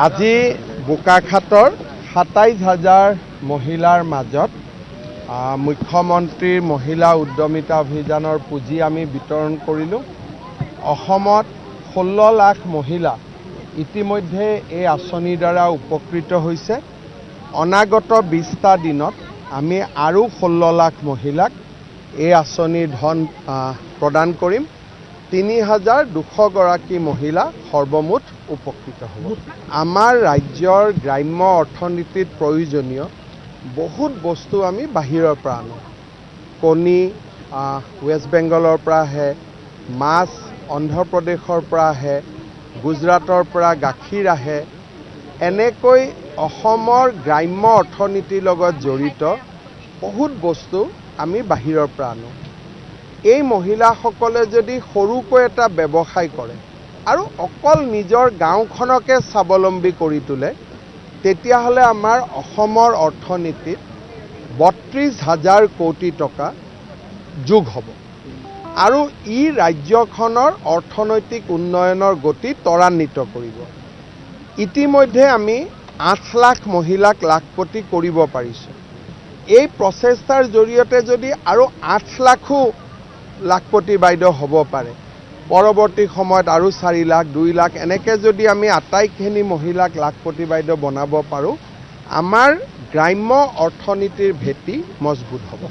আজি বোকাখাটৰ ২৭,০০০ মহিলাৰ মাজত মুখ্যমন্ত্ৰীৰ মহিলা উদ্যমিতা অভিযানৰ পুঁজি আমি বিতৰণ কৰিলোঁ। অসমত ১৬ লাখ মহিলা ইতিমধ্যে এই আঁচনিৰ দ্বাৰা উপকৃত হৈছে। অনাগত ২০টা দিনত আমি আৰু ১৬ লাখ মহিলাক এই আঁচনিৰ ধন প্ৰদান কৰিম। ৩,২০০ গৰাকী মহিলা সৰ্বমুঠ উপকৃত হ'ব। আমাৰ ৰাজ্যৰ গ্ৰাম্য অৰ্থনীতিত প্ৰয়োজনীয় বহুত বস্তু আমি বাহিৰৰ পৰা আনো। কণী ৱেষ্ট বেংগলৰ পৰা আহে, মাছ অন্ধ্ৰপ্ৰদেশৰ পৰা আহে, গুজৰাটৰ পৰা গাখীৰ আহে। এনেকৈ অসমৰ গ্ৰাম্য অৰ্থনীতিৰ লগত জড়িত বহুত বস্তু আমি বাহিৰৰ পৰা আনো। এই মহিলাসকলে যদি সৰুকৈ এটা ব্যৱসায় কৰে আৰু অকল নিজৰ গাঁওখনকে স্বাৱলম্বী কৰি তোলে, তেতিয়াহ'লে আমাৰ অসমৰ অৰ্থনীতিত ৩২,০০০ কোটি টকা যোগ হ'ব আৰু ই ৰাজ্যখনৰ অৰ্থনৈতিক উন্নয়নৰ গতি ত্বৰান্বিত কৰিব। ইতিমধ্যে আমি ৮ লাখ মহিলাক লাখপতি কৰিব পাৰিছোঁ। এই প্ৰচেষ্টাৰ জৰিয়তে যদি আৰু ৮ লাখো লাখপতি বাইদেউ হ'ব পাৰে, পৰৱৰ্তী সময়ত আৰু ৪ লাখ, ২ লাখ এনেকৈ যদি আমি আটাইখিনি মহিলাক লাখপতি বাইদেউ বনাব পাৰোঁ, আমাৰ গ্ৰাম্য অৰ্থনীতিৰ ভেটি মজবুত হ'ব।